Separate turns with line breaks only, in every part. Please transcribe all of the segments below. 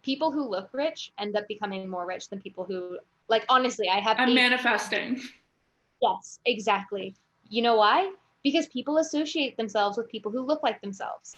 people who look rich end up becoming more rich than people who, like, honestly,
I'm manifesting.
Yes, exactly. You know why? Because people associate themselves with people who look like themselves.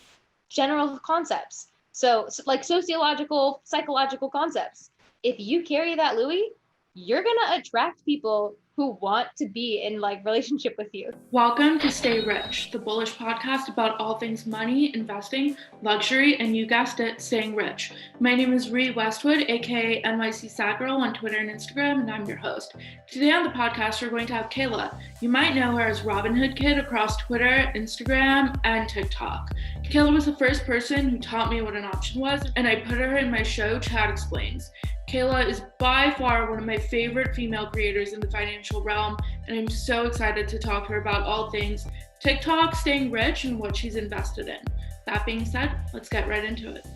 General concepts. So like sociological, psychological concepts. If you carry that Louis, you're gonna attract people who want to be in like relationship with you.
Welcome to Stay Rich, the Bullish podcast about all things money, investing, luxury, and you guessed it, staying rich. My name is Ri Westwood, aka NYC Sad Girl on Twitter and Instagram, and I'm your host. Today on the podcast, we're going to have Kayla. You might know her as Robin Hood Kid across Twitter, Instagram, and TikTok. Kayla was the first person who taught me what an option was, and I put her in my show, Chad Explains. Kayla is by far one of my favorite female creators in the financial realm, and I'm so excited to talk to her about all things TikTok, staying rich, and what she's invested in. That being said, let's get right into it.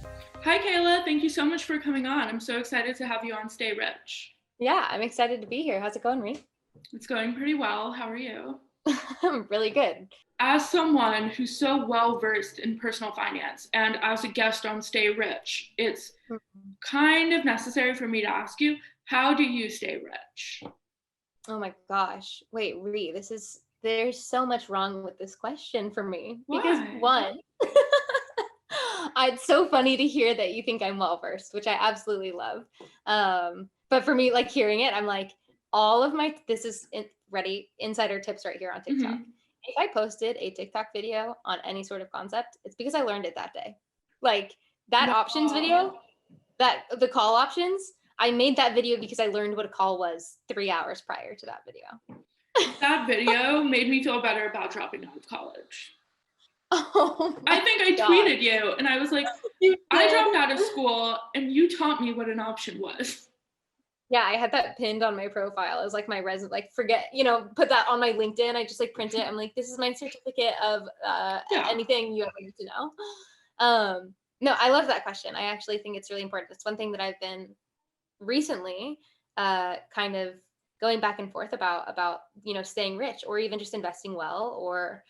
Hi, Kayla. Thank you so much for coming on. I'm so excited to have you on Stay Rich.
Yeah, I'm excited to be here. How's it going, Ree?
It's going pretty well. How are you?
I'm really good.
As someone who's so well-versed in personal finance and as a guest on Stay Rich, it's kind of necessary for me to ask you, how do you stay rich?
Oh my gosh. Wait, Ree, there's so much wrong with this question for me.
Why?
Because one, it's so funny to hear that you think I'm well-versed, which I absolutely love. But for me, like hearing it, I'm like, ready insider tips right here on TikTok. Mm-hmm. If I posted a TikTok video on any sort of concept, it's because I learned it that day. Like that options video, the call options, I made that video because I learned what a call was 3 hours prior to that video.
That video made me feel better about dropping out of college.
Oh,
I think I tweeted you and I was like, I dropped out of school and you taught me what an option was.
Yeah, I had that pinned on my profile as like my resume, like put that on my LinkedIn. I just like print it. I'm like, this is my certificate of anything you ever need to know. No, I love that question. I actually think it's really important. It's one thing that I've been recently kind of going back and forth about staying rich or even just investing well or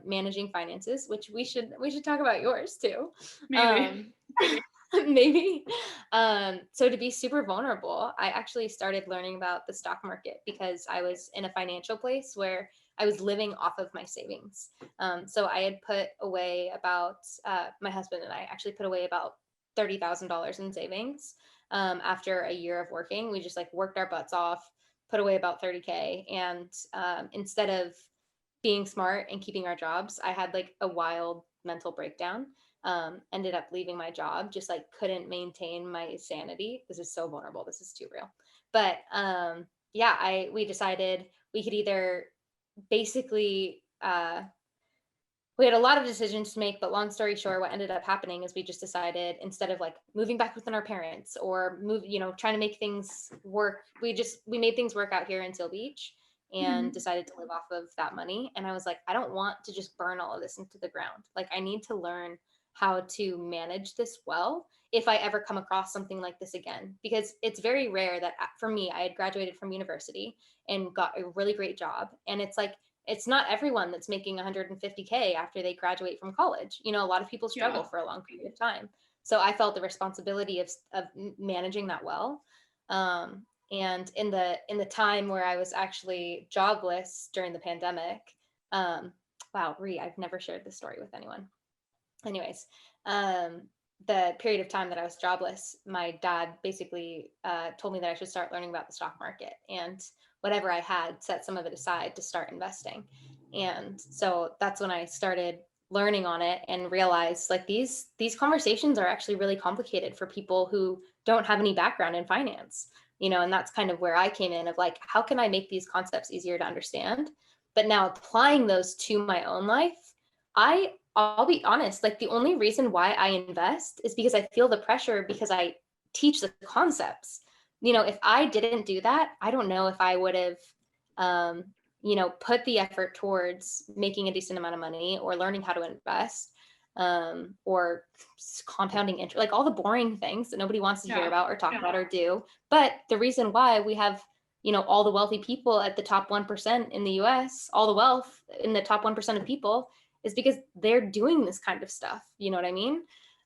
managing finances, which we should talk about yours too.
Maybe.
Maybe. So to be super vulnerable, I actually started learning about the stock market because I was in a financial place where I was living off of my savings. So I had put away my husband and I actually put away about $30,000 in savings. After a year of working, we just like worked our butts off, put away about $30K. And instead of being smart and keeping our jobs, I had like a wild mental breakdown. Ended up leaving my job, just like couldn't maintain my sanity. This is so vulnerable. This is too real. But we decided we could either basically, we had a lot of decisions to make, but long story short, what ended up happening is we just decided instead of like moving back within our parents or trying to make things work, we made things work out here in Seal Beach and decided to live off of that money. And I was like, I don't want to just burn all of this into the ground. Like I need to learn how to manage this well if I ever come across something like this again, because it's very rare that for me, I had graduated from university and got a really great job. And it's like, it's not everyone that's making 150K after they graduate from college. A lot of people struggle for a long period of time. So I felt the responsibility of managing that well. And in the time where I was actually jobless during the pandemic, wow, Ree, I've never shared this story with anyone. Anyways, the period of time that I was jobless, my dad basically told me that I should start learning about the stock market, and whatever I had, set some of it aside to start investing. And so that's when I started learning on it and realized like these conversations are actually really complicated for people who don't have any background in finance, and that's kind of where I came in of like, how can I make these concepts easier to understand? But now applying those to my own life, I'll be honest, like the only reason why I invest is because I feel the pressure because I teach the concepts. If I didn't do that, I don't know if I would have, put the effort towards making a decent amount of money or learning how to invest or compounding interest, like all the boring things that nobody wants to hear about or talk about or do. But the reason why we have, all the wealthy people at the top 1% in the US, all the wealth in the top 1% of people is because they're doing this kind of stuff. You know what I mean?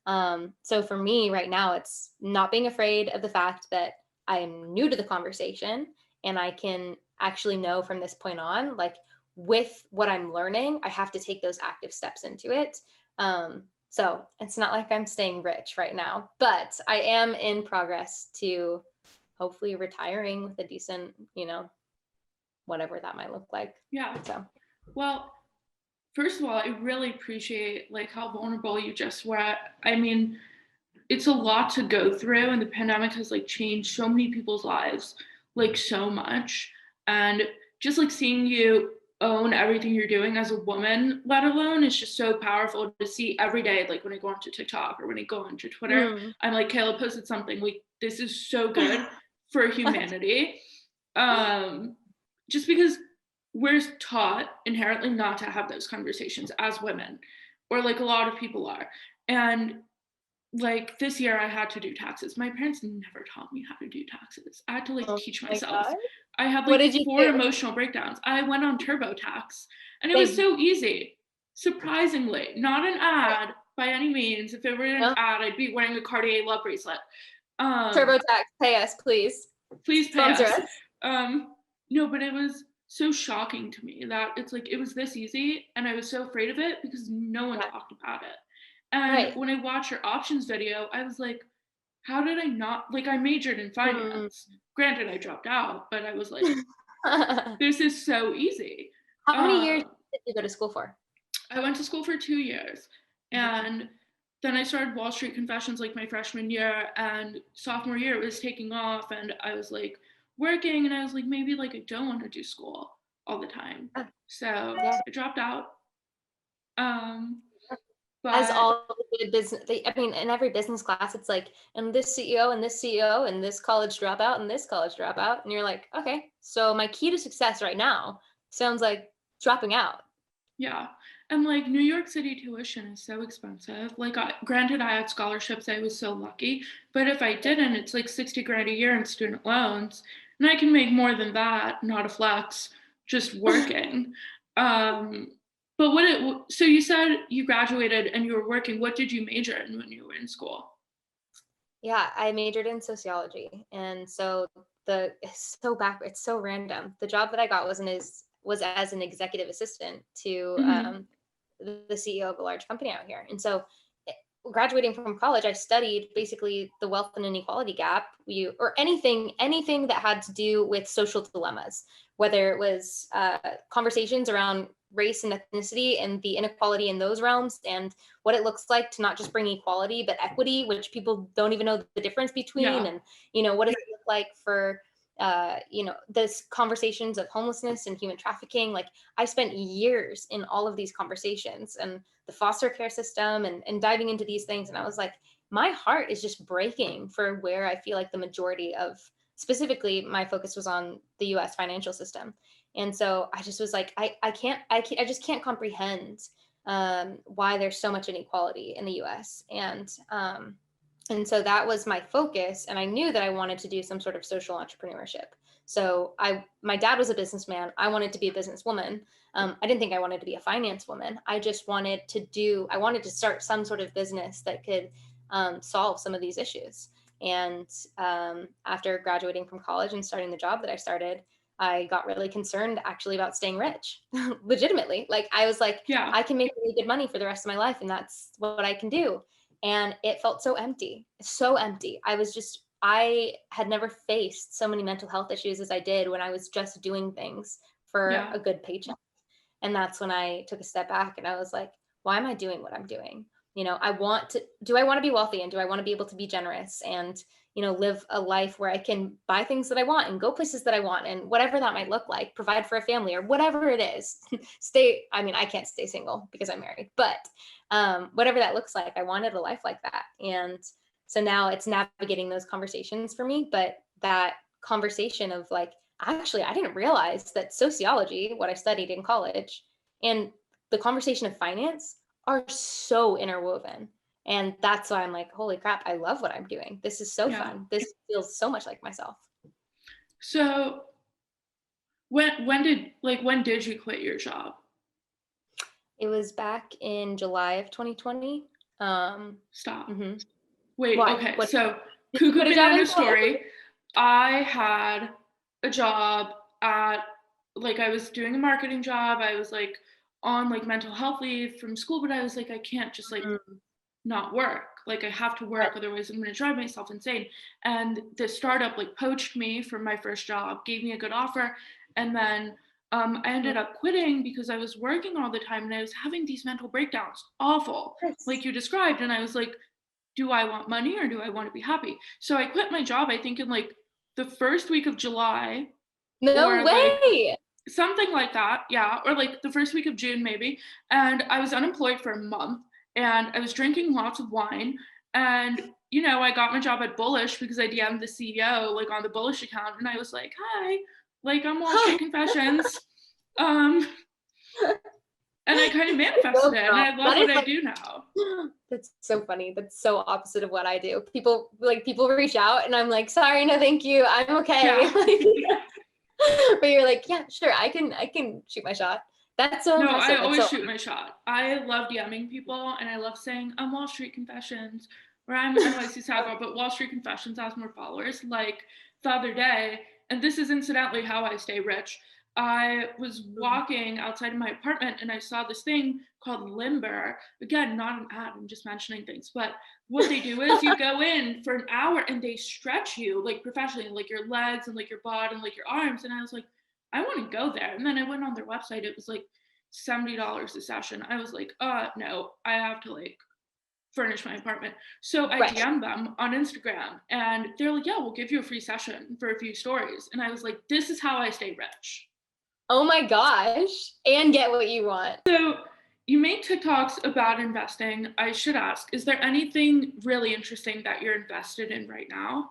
So for me right now, it's not being afraid of the fact that I'm new to the conversation, and I can actually know from this point on, like with what I'm learning, I have to take those active steps into it. So it's not like I'm staying rich right now, but I am in progress to hopefully retiring with a decent, whatever that might look like.
Yeah.
So,
Well, first of all, I really appreciate like how vulnerable you just were. I mean, it's a lot to go through, and the pandemic has like changed so many people's lives, like so much. And just like seeing you own everything you're doing as a woman, let alone, is just so powerful to see every day. Like when I go onto TikTok or when I go onto Twitter, I'm like, Kayla posted something, like, this is so good for humanity. Just because we're taught inherently not to have those conversations as women, or like a lot of people are. And like this year I had to do taxes. My parents never taught me how to do taxes. I had to like
oh
teach
my
myself.
God.
I had
What
like
did you
4
do?
emotional breakdowns. I went on TurboTax and it was so easy. Surprisingly, not an ad by any means. If it were an ad, I'd be wearing a Cartier love bracelet.
TurboTax, pay us, please.
Please pay
Sponsor
us.
us.
No, but it was so shocking to me that it's like it was this easy, and I was so afraid of it because no one talked about it. And when I watched your options video, I was like, how did I not, like, I majored in finance. Granted, I dropped out, but I was like, this is so easy.
How many years did you go to school for?
I went to school for 2 years, and then I started Wall Street Confessions like my freshman year, and sophomore year it was taking off, and I was like working, and I was like, maybe like I don't want to do school all the time. So I dropped out.
As
But
all the good business, I mean, in every business class, it's like, and this CEO and this CEO and this college dropout and this college dropout. And you're like, okay, so my key to success right now sounds like dropping out.
yeah. And like New York City tuition is so expensive. Like, granted, I had scholarships, I was so lucky. But if I didn't, it's like 60 grand a year in student loans. And I can make more than that, not a flex, just working. But so you said you graduated and you were working. What did you major in when you were in school?
Yeah, I majored in sociology. And so it's so random. The job that I got was as an executive assistant to the CEO of a large company out here. And so graduating from college, I studied basically the wealth and inequality gap, or anything that had to do with social dilemmas, whether it was conversations around race and ethnicity and the inequality in those realms, and what it looks like to not just bring equality but equity, which people don't even know the difference between, and what does it look like for this conversations of homelessness and human trafficking. Like, I spent years in all of these conversations and the foster care system, and diving into these things. And I was like, my heart is just breaking for where I feel like the majority of, specifically my focus was on the US financial system. And so I just was like, I just can't comprehend why there's so much inequality in the US. And so that was my focus. And I knew that I wanted to do some sort of social entrepreneurship. So my dad was a businessman. I wanted to be a businesswoman. I didn't think I wanted to be a finance woman. I just wanted to start some sort of business that could solve some of these issues. And after graduating from college and starting the job that I started, I got really concerned actually about staying rich, legitimately. Like, I was like, I can make really good money for the rest of my life, and that's what I can do. And it felt so empty, so empty. I had never faced so many mental health issues as I did when I was just doing things for a good paycheck. And that's when I took a step back and I was like, why am I doing what I'm doing? Do I want to be wealthy, and do I want to be able to be generous and, live a life where I can buy things that I want and go places that I want, and whatever that might look like, provide for a family or whatever it is. I can't stay single because I'm married, but whatever that looks like, I wanted a life like that. And so now it's navigating those conversations for me. But that conversation of like, actually, I didn't realize that sociology, what I studied in college, and the conversation of finance are so interwoven. And that's why I'm like, holy crap, I love what I'm doing. This is so fun. This feels so much like myself.
So when did you quit your job?
It was back in July of 2020.
Stop.
Mm-hmm.
Wait,
Why?
okay.
What
So,
did you
Cuckoo
put a job
Banana
in?
story. I had a job at, like, I was doing a marketing job. I was like on like mental health leave from school, but I was like, I can't just like not work. Like, I have to work, otherwise I'm going to drive myself insane. And the startup like poached me from my first job, gave me a good offer, and then I ended up quitting because I was working all the time and I was having these mental breakdowns, awful, like you described. And I was like, do I want money or do I want to be happy? So I quit my job, I think in like the first week of July,
No
or like
way.
something like that. Yeah. Or like the first week of June, maybe. And I was unemployed for a month and I was drinking lots of wine. And, you know, I got my job at Bullish because I DM'd the CEO like on the Bullish account. And I was like, hi, like I'm Wall Street Confessions. And I kind of manifested it, and I love what I do now.
That's so funny. That's so opposite of what I do. People reach out, and I'm like, sorry, no, thank you, I'm okay.
Yeah.
But you're like, yeah, sure, I can shoot my shot. That's so impressive.
No, I always shoot my shot. I love DMing people, and I love saying I'm Wall Street Confessions, or I'm NYC Sad Girl, but Wall Street Confessions has more followers. Like the other day, and this is incidentally how I stay rich. I was walking outside of my apartment and I saw this thing called Limber. Again, not an ad, I'm just mentioning things. But what they do is you go in for an hour and they stretch you like professionally, like your legs and like your butt and like your arms. And I was like, I want to go there. And then I went on their website. It was like $70 a session. I was like, no, I have to like furnish my apartment. So I DM'd them on Instagram and they're like, yeah, we'll give you a free session for a few stories. And I was like, this is how I stay rich.
Oh my gosh. And get what you want.
So you make TikToks about investing. I should ask, is there anything really interesting that you're invested in right now?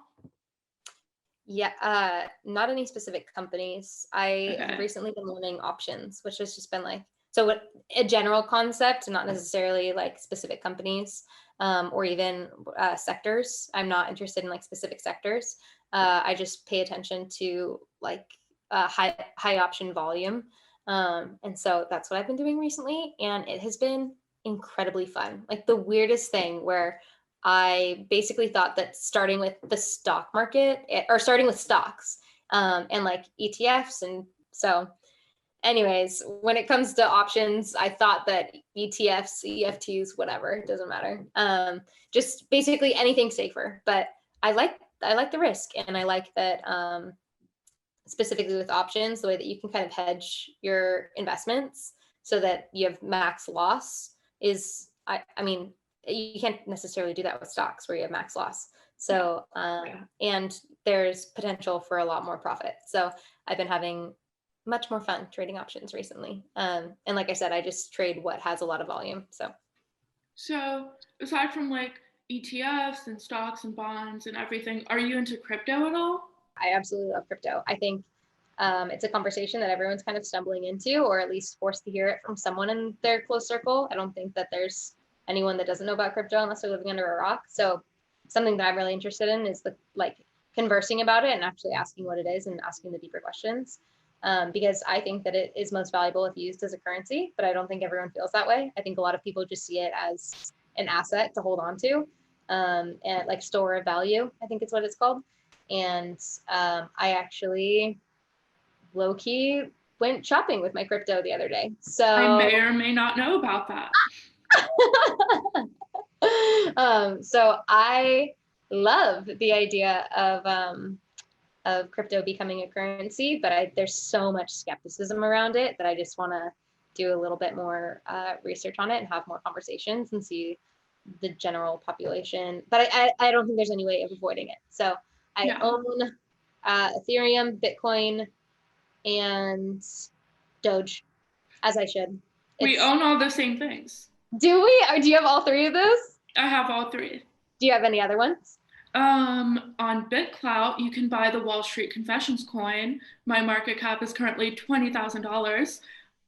Yeah, not any specific companies. I have recently been learning options, which has just been like, so what a general concept, not necessarily like specific companies or even sectors. I'm not interested in like specific sectors. I just pay attention to like high option volume. And so that's what I've been doing recently. And it has been incredibly fun. Like the weirdest thing where I basically thought that starting with the stock market or starting with stocks and like ETFs. And so anyways, when it comes to options, I thought that ETFs, EFTs, whatever, it doesn't matter. Just basically anything safer. But I like the risk, and I like that specifically with options, the way that you can kind of hedge your investments so that you have max loss is, I mean, you can't necessarily do that with stocks where you have max loss. So, and there's potential for a lot more profit. So I've been having much more fun trading options recently. And like I said, I just trade what has a lot of volume.
So aside from like ETFs and stocks and bonds and everything, are you into crypto at all?
I absolutely love crypto. I think it's a conversation that everyone's kind of stumbling into, or at least forced to hear it from someone in their close circle. I don't think that there's anyone that doesn't know about crypto unless they're living under a rock. So something that I'm really interested in is the like conversing about it and actually asking what it is and asking the deeper questions. Because I think that it is most valuable if used as a currency, but I don't think everyone feels that way. I think a lot of people just see it as an asset to hold on to, and like store of value, I think it's what it's called. And I actually low-key went shopping with my crypto the other day. So
I may or may not know about that.
So I love the idea of crypto becoming a currency, but there's so much skepticism around it that I just want to do a little bit more research on it and have more conversations and see the general population. But I don't think there's any way of avoiding it. So I own Ethereum, Bitcoin, and Doge, as I should.
We own all the same things.
Do we? Or do you have all three of those?
I have all three.
Do you have any other ones?
On BitClout, you can buy the Wall Street Confessions coin. My market cap is currently $20,000.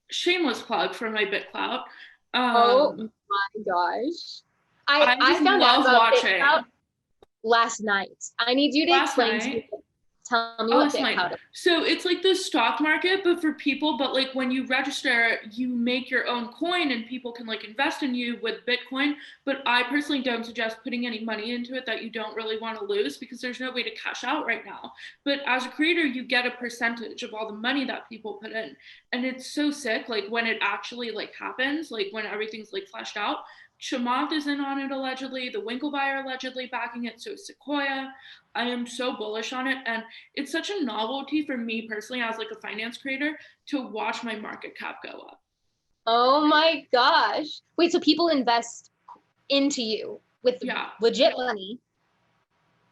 Shameless plug for my BitClout.
Oh my gosh.
I found out about BitClout
last night. I need you to explain to me. Tell me
Oh,
what
explain.
BitCloud is.
So it's like the stock market, but for people, but like when you register, you make your own coin and people can like invest in you with Bitcoin. But I personally don't suggest putting any money into it that you don't really want to lose because there's no way to cash out right now. But as a creator, you get a percentage of all the money that people put in. And it's so sick, like when it actually like happens, like when everything's like fleshed out. Chamath is in on it allegedly, the Winklevi allegedly backing it, so is Sequoia. I am so bullish on it. And it's such a novelty for me personally as like a finance creator to watch my market cap go up.
Oh my gosh. Wait, so people invest into you with legit money,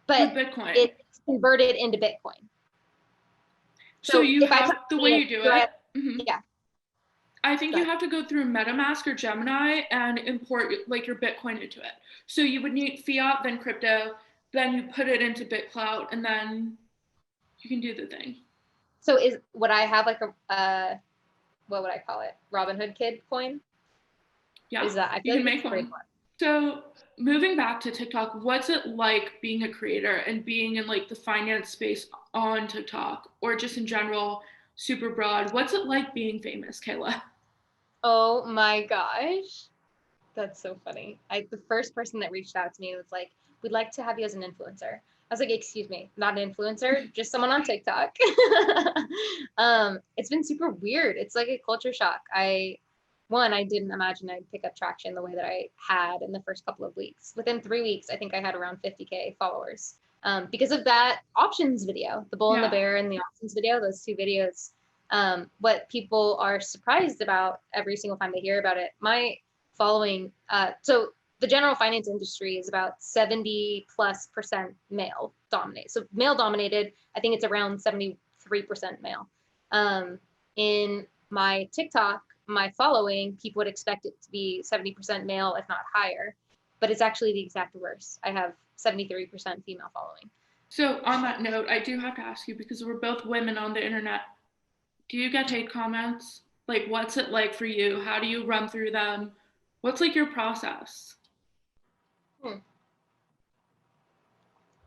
but
with Bitcoin.
It's converted into Bitcoin.
So you have the way you do it.
Yeah.
I think you have to go through MetaMask or Gemini and import like your Bitcoin into it. So you would need fiat, then crypto, then you put it into BitCloud, and then you can do the thing.
So would I have like a what would I call it? Robinhood Kid coin?
Yeah,
is that, I
you
feel
can
like
make one. So moving back to TikTok, what's it like being a creator and being in like the finance space on TikTok or just in general, super broad? What's it like being famous, Kayla?
Oh my gosh. That's so funny. The first person that reached out to me was like, we'd like to have you as an influencer. I was like, excuse me, not an influencer, just someone on TikTok. It's been super weird. It's like a culture shock. I didn't imagine I'd pick up traction the way that I had in the first couple of weeks. Within 3 weeks, I think I had around 50K followers because of that options video, the bull and the bear and the options video, those two videos. What people are surprised about every single time they hear about it, my following, so the general finance industry is about 70+% male dominated. So male dominated, I think it's around 73% male. In my TikTok, my following, people would expect it to be 70% male, if not higher, but it's actually the exact reverse. I have 73% female following.
So on that note, I do have to ask you, because we're both women on the internet, do you get hate comments? Like, what's it like for you? How do you run through them? What's like your process?
What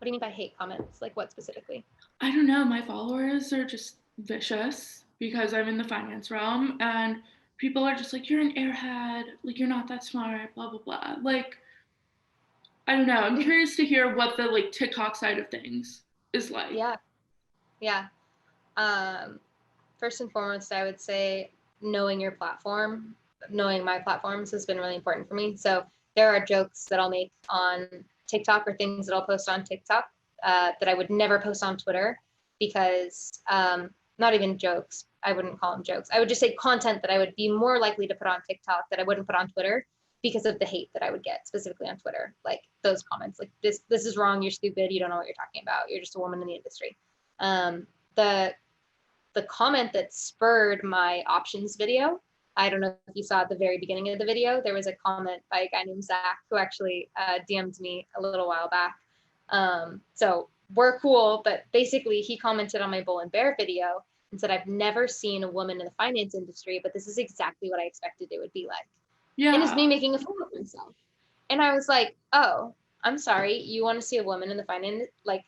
do you mean by hate comments? Like what specifically?
I don't know. My followers are just vicious because I'm in the finance realm and people are just like, you're an airhead, like you're not that smart, blah, blah, blah. Like, I don't know. I'm curious to hear what the like TikTok side of things is like.
Yeah. First and foremost, I would say knowing your platform, knowing my platforms has been really important for me. So there are jokes that I'll make on TikTok or things that I'll post on TikTok that I would never post on Twitter because not even jokes. I wouldn't call them jokes. I would just say content that I would be more likely to put on TikTok that I wouldn't put on Twitter because of the hate that I would get specifically on Twitter. Like those comments, like this is wrong. You're stupid. You don't know what you're talking about. You're just a woman in the industry. The comment that spurred my options video, I don't know if you saw at the very beginning of the video, there was a comment by a guy named Zach who actually DM'd me a little while back. So we're cool, but basically he commented on my bull and bear video and said, I've never seen a woman in the finance industry, but this is exactly what I expected it would be like. Yeah. And it's me making a fool of myself. And I was like, oh, I'm sorry. You want to see a woman in the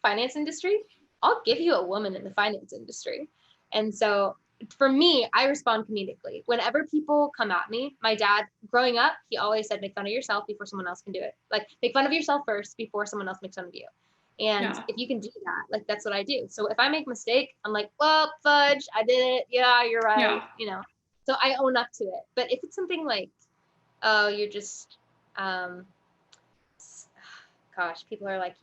finance industry? I'll give you a woman in the finance industry. And so for me, I respond comedically. Whenever people come at me, my dad, growing up, he always said, make fun of yourself before someone else can do it. Like, make fun of yourself first before someone else makes fun of you. And if you can do that, like, that's what I do. So if I make a mistake, I'm like, well, fudge, I did it. Yeah, you're right. You know, so I own up to it. But if it's something like, oh, you're just, gosh, people are like,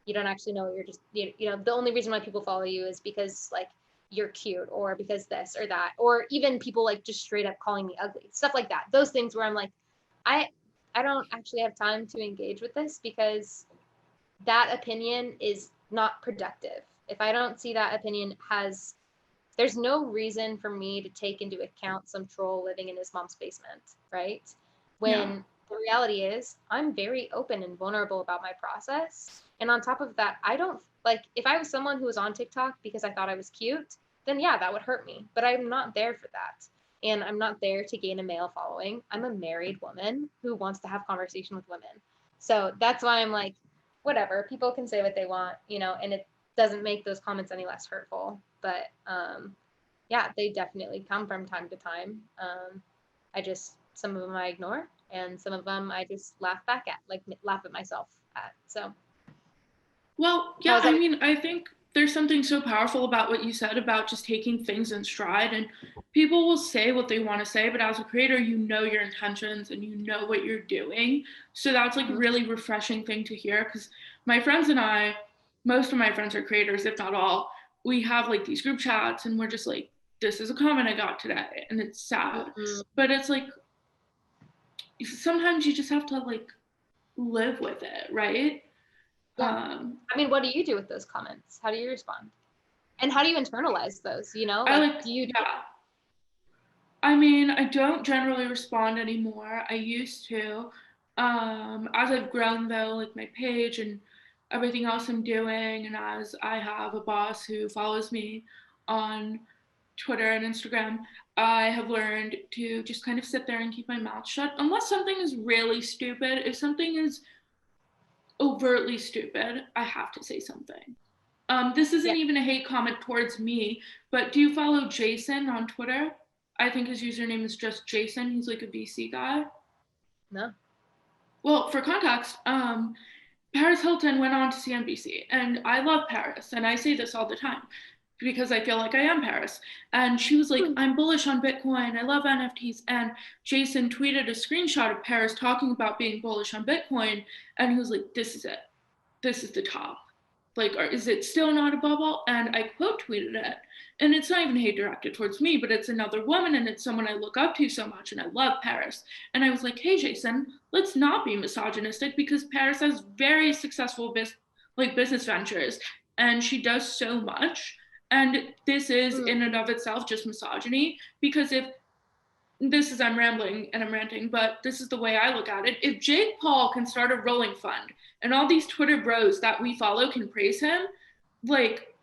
you don't actually know, you're just, you know, the only reason why people follow you is because like you're cute or because this or that, or even people like just straight up calling me ugly, stuff like that. Those things where I'm like, I don't actually have time to engage with this because that opinion is not productive. If I don't see that opinion there's no reason for me to take into account some troll living in his mom's basement, right? When the reality is I'm very open and vulnerable about my process. And on top of that, I don't like, if I was someone who was on TikTok because I thought I was cute, then yeah, that would hurt me. But I'm not there for that. And I'm not there to gain a male following. I'm a married woman who wants to have conversation with women. So that's why I'm like, whatever, people can say what they want, you know, and doesn't make those comments any less hurtful. But yeah, they definitely come from time to time. Some of them I ignore, and some of them I just laugh back at, like laugh at myself at. So.
Well, yeah, I mean, I think there's something so powerful about what you said about just taking things in stride, and people will say what they want to say, but as a creator, you know your intentions and you know what you're doing. So that's like really refreshing thing to hear, because my friends and I, most of my friends are creators, if not all, we have like these group chats and we're just like, this is a comment I got today, and it's sad. But it's like, sometimes you just have to like live with it, right?
Yeah. I mean, what do you do with those comments? How do you respond? And how do you internalize those? You know,
I mean, I don't generally respond anymore. I used to. As I've grown though, like my page and everything else I'm doing, and as I have a boss who follows me on Twitter and Instagram, I have learned to just kind of sit there and keep my mouth shut unless something is really stupid. If something is overtly stupid, I have to say something. This isn't even a hate comment towards me, but do you follow Jason on Twitter? I think his username is just Jason. He's like a VC guy.
No.
Well, for context, Paris Hilton went on to CNBC, and I love Paris, and I say this all the time because I feel like I am Paris. And she was like, I'm bullish on Bitcoin. I love NFTs. And Jason tweeted a screenshot of Paris talking about being bullish on Bitcoin. And he was like, this is it. This is the top. Like, is it still not a bubble? And I quote tweeted it. And it's not even hate directed towards me, but it's another woman and it's someone I look up to so much, and I love Paris. And I was like, hey, Jason, let's not be misogynistic, because Paris has very successful business ventures, and she does so much. And this is in and of itself just misogyny, because I'm rambling and I'm ranting, but this is the way I look at it. If Jake Paul can start a rolling fund and all these Twitter bros that we follow can praise him, like,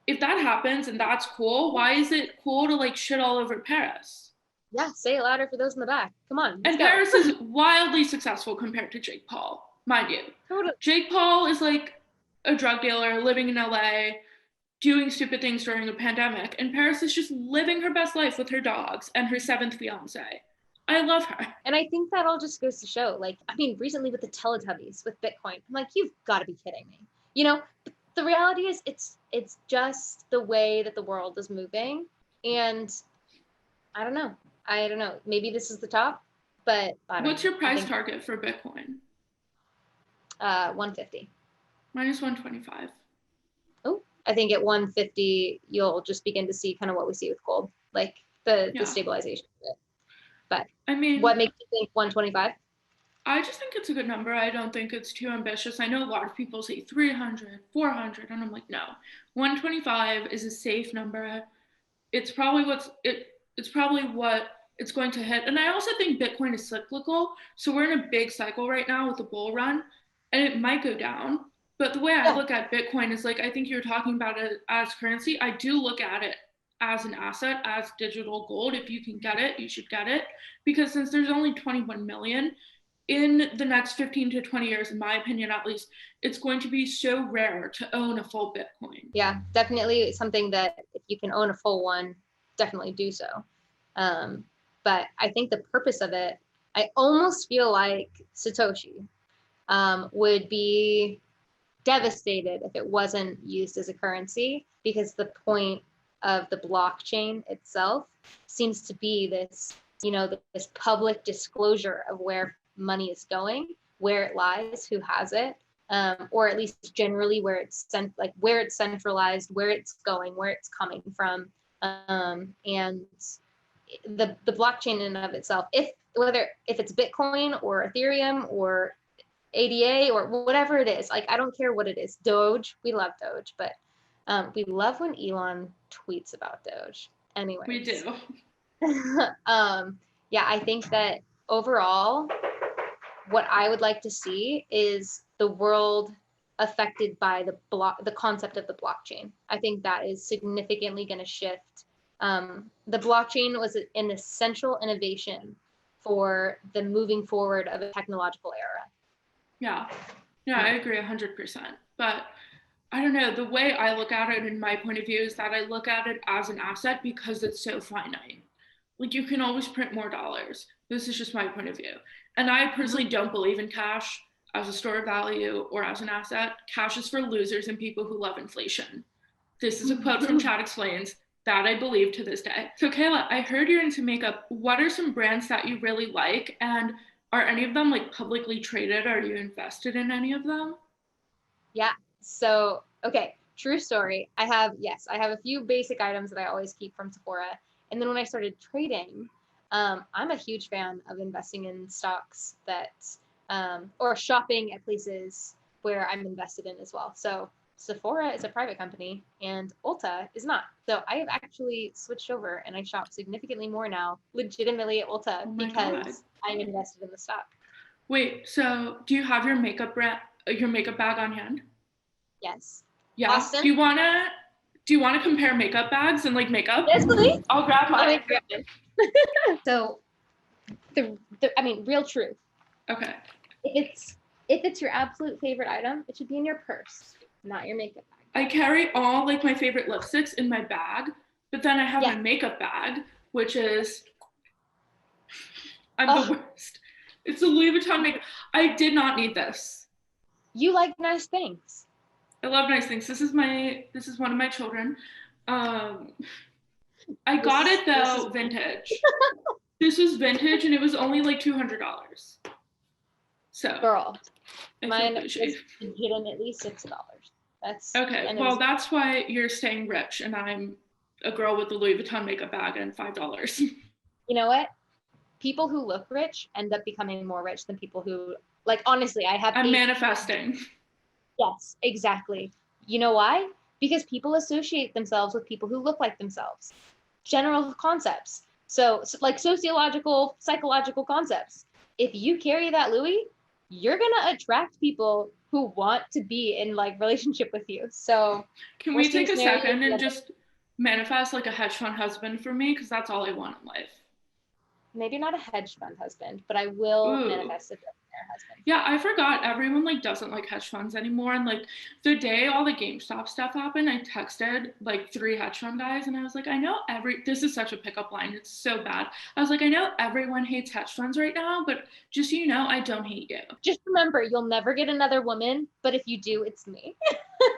if that happens and that's cool, why is it cool to like shit all over Paris?
Yeah, say it louder for those in the back. Come on.
And Paris is wildly successful compared to Jake Paul, mind you. Totally. Jake Paul is like a drug dealer living in LA, doing stupid things during a pandemic, and Paris is just living her best life with her dogs and her 7th fiance. I love her.
And I think that all just goes to show, like, I mean, recently with the Teletubbies, with Bitcoin, I'm like, you've got to be kidding me. You know, the reality is it's just the way that the world is moving. And I don't know. Maybe this is the top, but
what's your price target for Bitcoin?
150.
Mine is 125.
Oh, I think at 150, you'll just begin to see kind of what we see with gold, like the stabilization of it. But I mean, what makes you think 125?
I just think it's a good number. I don't think it's too ambitious. I know a lot of people say 300, 400, and I'm like, no. 125 is a safe number. It's probably what it's going to hit. And I also think Bitcoin is cyclical. So we're in a big cycle right now with the bull run, and it might go down. But the way I look at Bitcoin is like, I think you're talking about it as currency. I do look at it as an asset, as digital gold. If you can get it, you should get it. Because since there's only 21 million, in the next 15 to 20 years, in my opinion, at least, it's going to be so rare to own a full Bitcoin.
Yeah, definitely something that if you can own a full one, definitely do so. But I think the purpose of it, I almost feel like Satoshi would be devastated if it wasn't used as a currency, because the point of the blockchain itself seems to be this, this public disclosure of where money is going, where it lies, who has it, or at least generally where it's where it's centralized, where it's going, where it's coming from, and the blockchain in and of itself, if it's Bitcoin or Ethereum or ADA or whatever it is, like, I don't care what it is. Doge, we love Doge, but we love when Elon tweets about Doge. Anyways.
We do.
Yeah, I think that overall, what I would like to see is the world affected by the concept of the blockchain. I think that is significantly going to shift. The blockchain was an essential innovation for the moving forward of a technological era.
Yeah, I agree 100%. But I don't don't know, the way I look at it in my point of view is that I look at it as an asset because it's so finite. Like, you can always print more dollars. This is just my point of view. And I personally don't believe in cash as a store of value or as an asset. Cash is for losers and people who love inflation. This is a quote from Chad Explains that I believe to this day. So Kayla, I heard you're into makeup. What are some brands that you really like? And are any of them like publicly traded? Are you invested in any of them?
Yeah. So, okay, true story. I have a few basic items that I always keep from Sephora. And then when I started trading, I'm a huge fan of investing in stocks that, or shopping at places where I'm invested in as well. So Sephora is a private company and Ulta is not. So I have actually switched over and I shop significantly more now, legitimately at Ulta, because I'm invested in the stock.
Wait, so do you have your makeup bag on hand?
Yes.
Yeah.
Austin?
Do you wanna compare makeup bags and like makeup?
Yes, please.
I'll grab mine.
So real truth.
Okay.
If it's your absolute favorite item, it should be in your purse, not your makeup bag.
I carry all like my favorite lipsticks in my bag, but then I have my makeup bag, which is the worst. It's a Louis Vuitton makeup. I did not need this.
You like nice things.
I love nice things. This is one of my children. I got it though vintage. This was vintage and it was only like $200. So
girl, mine is legitimately $6. That's
okay. Well, that's why you're staying rich and I'm a girl with the Louis Vuitton makeup bag and $5.
You know what? People who look rich end up becoming more rich than people who, like, honestly, I'm
manifesting.
Yes, exactly. You know why? Because people associate themselves with people who look like themselves. General concepts. So like sociological, psychological concepts. If you carry that Louis, you're going to attract people who want to be in like relationship with you. So
can we take a second and just manifest like a hedge fund husband for me? Because that's all I want in life.
Maybe not a hedge fund husband, but I will manifest a billionaire husband.
Yeah, I forgot everyone like doesn't like hedge funds anymore. And like the day all the GameStop stuff happened, I texted like 3 hedge fund guys and I was like, this is such a pickup line. It's so bad. I was like, I know everyone hates hedge funds right now, but just so you know, I don't hate you.
Just remember, you'll never get another woman, but if you do, it's me.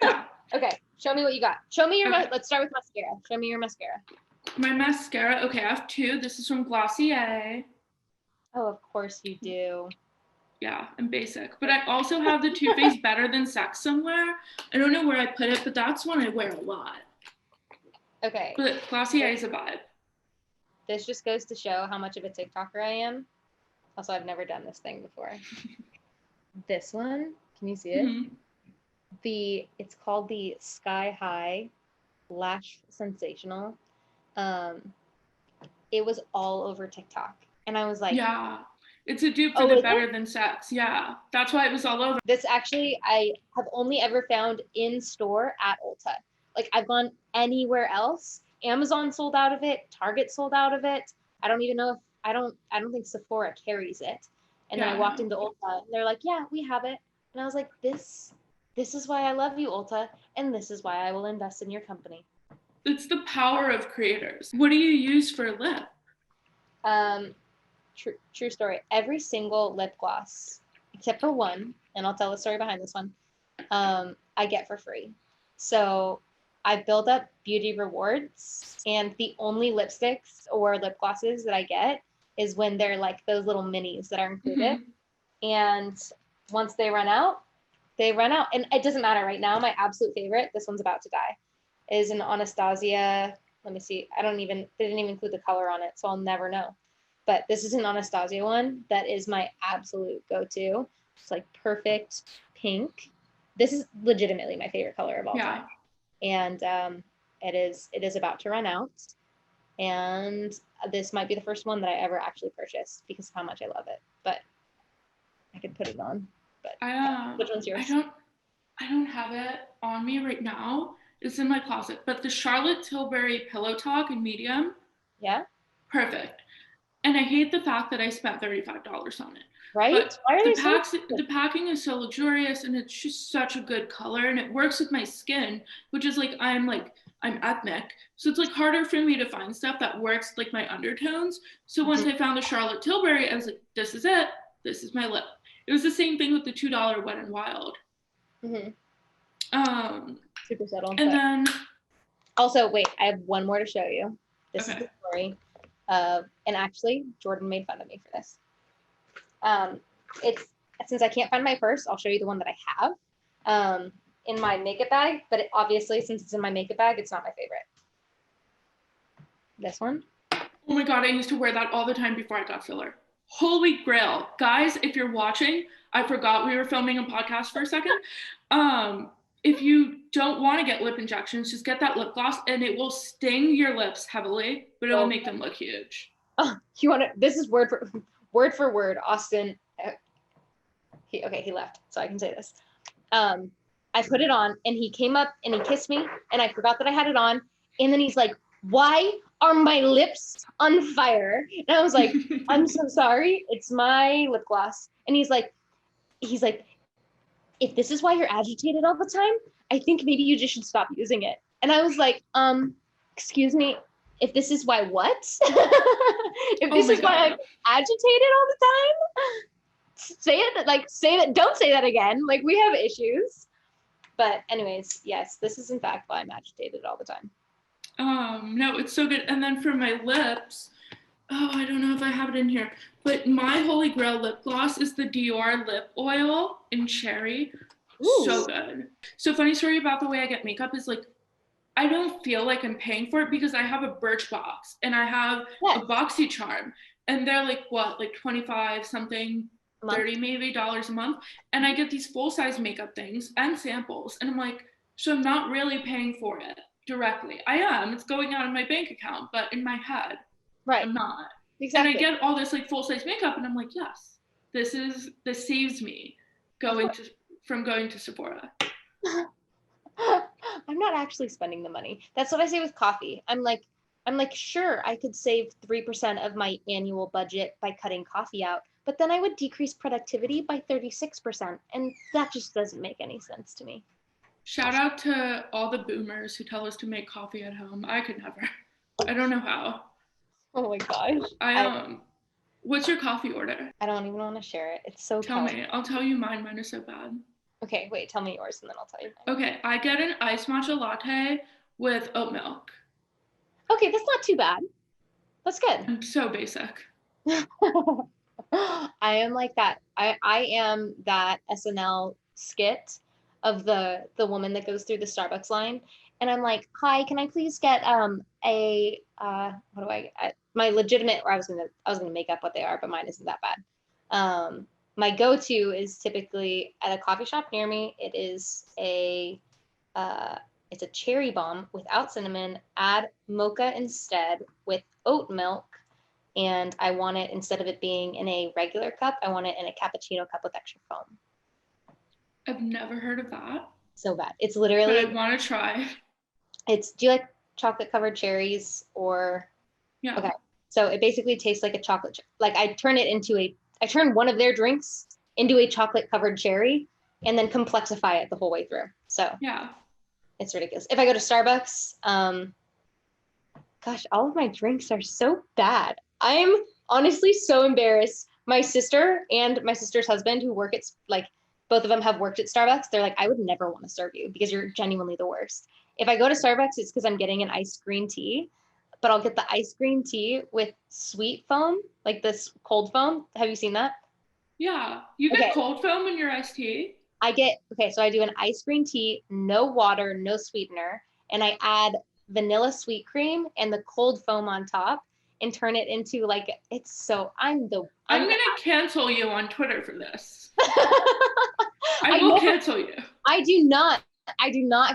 Yeah. Okay, show me what you got. Show me your, let's start with mascara. Show me your mascara.
My mascara, okay, I have 2. This is from Glossier.
Oh, of course you do.
Yeah, I'm basic. But I also have the Too Faced Better Than Sex somewhere. I don't know where I put it, but that's one I wear a lot.
Okay.
But Glossier is a vibe.
This just goes to show how much of a TikToker I am. Also, I've never done this thing before. This one, can you see it? Mm-hmm. It's called the Sky High Lash Sensational. It was all over TikTok. And I was like,
yeah, it's a dupe for the Better Than Sex. Yeah, that's why it was all over.
This actually, I have only ever found in store at Ulta. Like, I've gone anywhere else. Amazon sold out of it. Target sold out of it. I don't even know if, I don't think Sephora carries it. And then I walked into Ulta and they're like, yeah, we have it. And I was like, this is why I love you, Ulta. And this is why I will invest in your company.
It's the power of creators. What do you use for lip?
True story. Every single lip gloss, except for one, and I'll tell the story behind this one, I get for free. So I build up beauty rewards, and the only lipsticks or lip glosses that I get is when they're like those little minis that are included. Mm-hmm. And once they run out, And it doesn't matter right now. My absolute favorite, this one's about to die, is an Anastasia. Let me see. They didn't even include the color on it, so I'll never know. But this is an Anastasia one that is my absolute go-to. It's like perfect pink. This is legitimately my favorite color of all time. And it is about to run out. And this might be the first one that I ever actually purchased because of how much I love it. But I could put it on. But which one's yours?
I don't have it on me right now. It's in my closet. But the Charlotte Tilbury Pillow Talk in medium.
Yeah.
Perfect. And I hate the fact that I spent $35 on it.
Right?
But
Why are
the
they so
the packing is so luxurious, and it's just such a good color, and it works with my skin, which is I'm ethnic, so it's harder for me to find stuff that works with my undertones. So once I found the Charlotte Tilbury, I was like, this is it. This is my lip. It was the same thing with the $2 Wet n Wild.
Super subtle.
And then
also, wait, I have one more to show you. This
okay.
is the story of, and actually, Jordan made fun of me for this. It's, since I can't find my purse, I'll show you the one that I have in my makeup bag, but obviously, since it's in my makeup bag, it's not my favorite. This one.
Oh my God, I used to wear that all the time before I got filler. Holy grail. Guys, if you're watching, I forgot we were filming a podcast for a second. If you don't want to get lip injections, just get that lip gloss, and it will sting your lips heavily, but it will make them look huge.
Oh, you want to, this is word for word, Austin. He left, so I can say this. I put it on, and he came up and he kissed me, and I forgot that I had it on, and then he's like, why are my lips on fire? And I was like, I'm so sorry, it's my lip gloss. And he's like, if this is why you're agitated all the time, I think maybe you just should stop using it. And I was like, excuse me, if this is why what? If this is why I'm agitated all the time, say that, don't say that again. We have issues. But anyways, yes, this is in fact why I'm agitated all the time.
No, it's so good. And then for my lips, I don't know if I have it in here, but my holy grail lip gloss is the Dior lip oil in cherry. Ooh. So good. So funny story about the way I get makeup is I don't feel like I'm paying for it because I have a Birchbox and I have a BoxyCharm, and they're 25 something, 30 maybe dollars a month, and I get these full-size makeup things and samples, and I'm so I'm not really paying for it directly. I am, it's going out of my bank account, but in my head, right, I'm not. Exactly. And I get all this full-size makeup, and I'm yes, this saves me from going to Sephora.
I'm not actually spending the money. That's what I say with coffee. I'm like, sure, I could save 3% of my annual budget by cutting coffee out, but then I would decrease productivity by 36%, and that just doesn't make any sense to me.
Shout out to all the boomers who tell us to make coffee at home. I could never. I don't know how.
Oh my gosh.
What's your coffee order?
I don't even want to share it. It's so
Tell me. I'll tell you mine. Mine is so bad.
Okay, wait, tell me yours and then I'll tell you mine.
Okay, I get an iced matcha latte with oat milk.
Okay, that's not too bad. That's good.
I'm so basic.
I am like that. I am that SNL skit of the woman that goes through the Starbucks line, and I'm like, hi, can I please get my legitimate, or I was gonna make up what they are, but mine isn't that bad. My go-to is typically at a coffee shop near me. It is it's a cherry bomb without cinnamon. Add mocha instead with oat milk, and I want it, instead of it being in a regular cup, I want it in a cappuccino cup with extra foam.
I've never heard of that.
So bad. It's literally.
But I want to try.
Do you like chocolate covered cherries or?
Yeah.
Okay. So it basically tastes like a chocolate. I turn one of their drinks into a chocolate covered cherry and then complexify it the whole way through. So
yeah,
it's ridiculous. If I go to Starbucks, gosh, all of my drinks are so bad. I'm honestly so embarrassed. My sister and my sister's husband, who work at both of them have worked at Starbucks. They're like, I would never want to serve you because you're genuinely the worst. If I go to Starbucks, it's because I'm getting an iced green tea, but I'll get the iced green tea with sweet foam, like this cold foam. Have you seen that?
Yeah. You get cold foam in your iced tea?
So I do an iced green tea, no water, no sweetener, and I add vanilla sweet cream and the cold foam on top and turn it into I'm
gonna cancel you on Twitter for this. I will cancel you.
I do not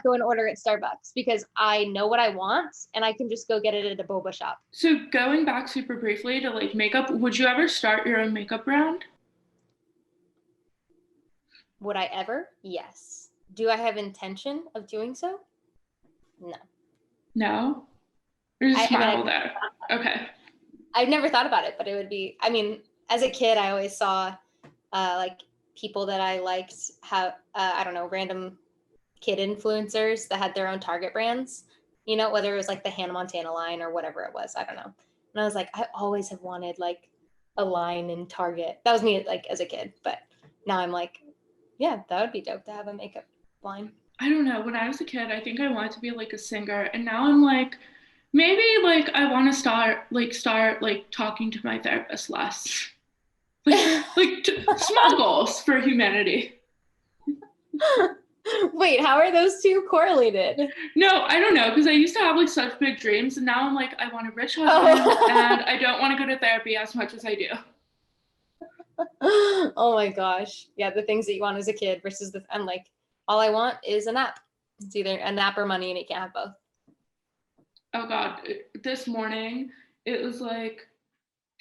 go and order at Starbucks because I know what I want and I can just go get it at a boba shop.
So going back super briefly to makeup, would you ever start your own makeup brand?
Would I ever? Yes. Do I have intention of doing so? No.
No? There's a smile there. Okay.
I've never thought about it, but it would be, as a kid, I always saw like people that I liked have, I don't know, random kid influencers that had their own Target brands, you know, whether it was like the Hannah Montana line or whatever it was, I don't know. And I was like, I always have wanted like a line in Target. That was me like as a kid, but now I'm like, yeah, that would be dope to have a makeup line.
I don't know. When I was a kid, I think I wanted to be like a singer, and now I'm like, maybe like I want to start like talking to my therapist less. Small goals for humanity.
Wait, how are those two correlated?
No, I don't know, because I used to have like such big dreams, and now I'm like, I want a rich husband, and I don't want to go to therapy as much as I do.
Oh my gosh. Yeah, the things that you want as a kid versus I'm like, all I want is a nap. It's either a nap or money, and you can't have both.
Oh God, this morning it was like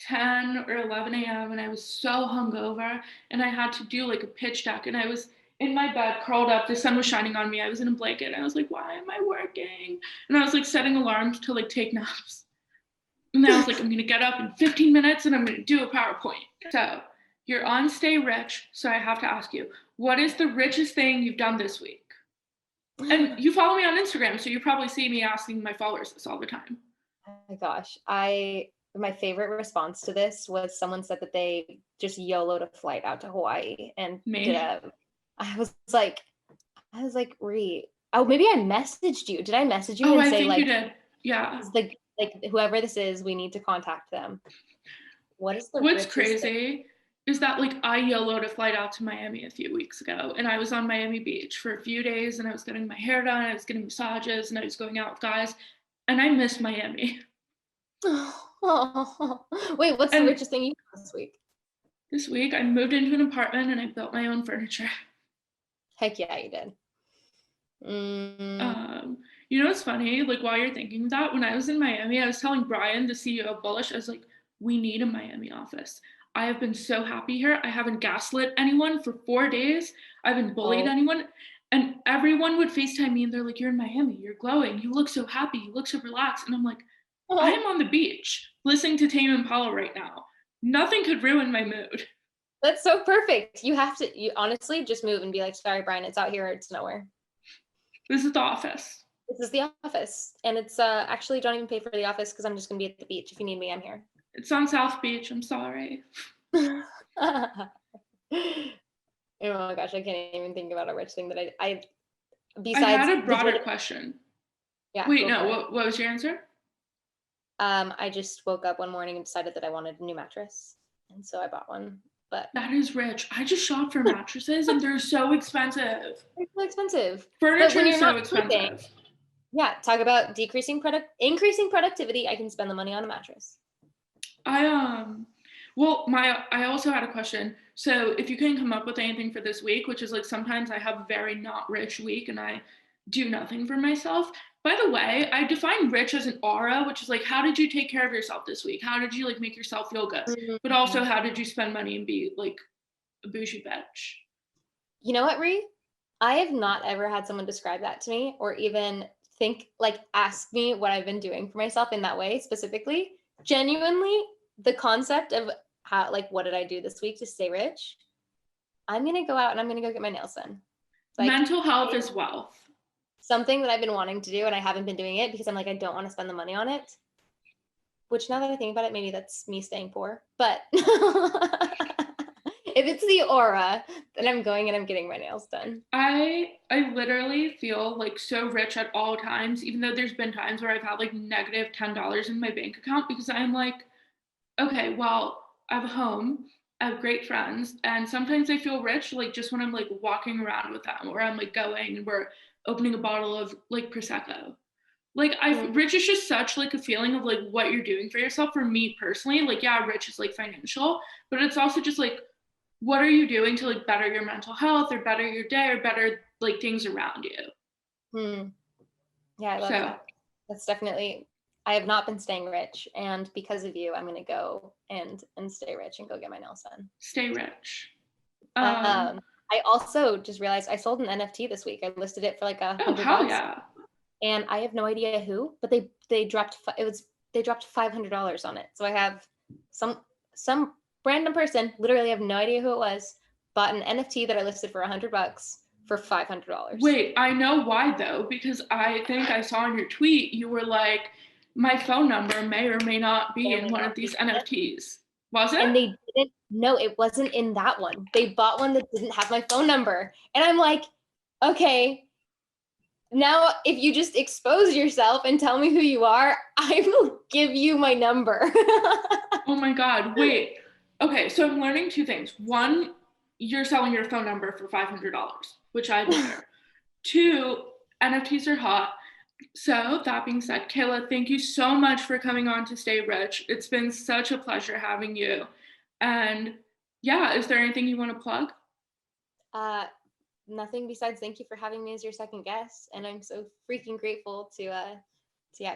10 or 11 a.m. and I was so hungover, and I had to do like a pitch deck, and I was in my bed curled up. The sun was shining on me. I was in a blanket, and I was like, why am I working? And I was like setting alarms to like take naps. And then I was like, I'm gonna get up in 15 minutes and I'm gonna do a PowerPoint. So you're on Stay Rich, so I have to ask you, what is the richest thing you've done this week? And you follow me on Instagram, so you probably see me asking my followers this all the time.
Oh my gosh. My favorite response to this was someone said that they just YOLO'd a flight out to Hawaii and I was like, Ree, oh, maybe I messaged you. Did I message you and say
think
like,
you did. Yeah.
Like whoever this is, we need to contact them. What's
crazy is that like I YOLO'd a flight out to Miami a few weeks ago, and I was on Miami Beach for a few days, and I was getting my hair done, I was getting massages, and I was going out with guys, and I missed Miami.
Oh. Wait, what's the richest thing you did this week?
This week I moved into an apartment and I built my own furniture.
Heck yeah, you did.
You know what's funny? Like while you're thinking that, when I was in Miami, I was telling Brian, the CEO of Bullish, I was like, we need a Miami office. I have been so happy here. I haven't gaslit anyone for 4 days. I haven't bullied anyone. And everyone would FaceTime me and they're like, you're in Miami, you're glowing, you look so happy, you look so relaxed. And I'm like, I am on the beach listening to Tame Impala right now. Nothing could ruin my mood.
That's so perfect. You honestly just move and be like, sorry, Brian, it's out here, it's nowhere.
This is the office.
This is the office. And it's actually, don't even pay for the office because I'm just going to be at the beach. If you need me, I'm here.
It's on South Beach. I'm sorry.
Oh my gosh, I can't even think about a rich thing that I besides.
I had a broader question.
Yeah.
Wait, no, what was your answer?
I just woke up one morning and decided that I wanted a new mattress. And so I bought one. But
that is rich. I just shopped for mattresses and they're so expensive.
They're so expensive.
Furniture is so expensive.
Yeah, talk about increasing productivity. I can spend the money on a mattress.
I also had a question. So if you can come up with anything for this week, which is like sometimes I have a very not rich week and I do nothing for myself. By the way, I define rich as an aura, which is like, how did you take care of yourself this week? How did you like make yourself feel good? Mm-hmm. But also, how did you spend money and be like a bougie bitch?
You know what, Ree? I have not ever had someone describe that to me or even ask me what I've been doing for myself in that way specifically. Genuinely, the concept of how, like, what did I do this week to stay rich? I'm going to go out and I'm going to go get my nails done.
Mental health is wealth.
Something that I've been wanting to do and I haven't been doing it because I'm like, I don't want to spend the money on it. Which now that I think about it, maybe that's me staying poor. But if it's the aura, then I'm going and I'm getting my nails done.
I literally feel like so rich at all times, even though there's been times where I've had like negative $10 in my bank account because I'm like, okay, well, I have a home, I have great friends, and sometimes I feel rich like just when I'm like walking around with them or I'm like going and we're opening a bottle of like Prosecco. Like rich is just such like a feeling of like what you're doing for yourself. For me personally, like, yeah, rich is like financial, but it's also just like, what are you doing to like better your mental health or better your day or better like things around you?
Yeah, I love that. That's definitely, I have not been staying rich, and because of you, I'm going to go and stay rich and go get my nails done.
Stay rich.
I also just realized I sold an NFT this week. I listed it for like $100.
Oh, hell yeah.
And I have no idea who, but they dropped $500 on it. So I have some random person, literally have no idea who it was, bought an NFT that I listed for $100 for $500.
Wait, I know why though, because I think I saw in your tweet, you were like, my phone number may or may not be in one of these NFTs. Was it?
And they didn't, no, it wasn't in that one. They bought one that didn't have my phone number. And I'm like, okay, now if you just expose yourself and tell me who you are, I will give you my number.
Oh my God, wait. Okay, so I'm learning two things. One, you're selling your phone number for $500, which I admire. Two, NFTs are hot. So that being said, Kayla, thank you so much for coming on to Stay Rich. It's been such a pleasure having you. And yeah, is there anything you want to plug?
Nothing besides thank you for having me as your second guest. And I'm so freaking grateful to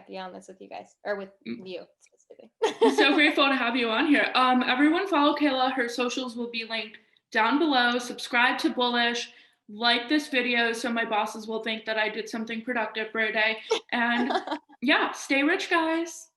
be on this with you guys, or with you specifically.
I'm so grateful to have you on here. Everyone follow Kayla. Her socials will be linked down below. Subscribe to Bullish. Like this video so my bosses will think that I did something productive for a day. And yeah, stay rich, guys.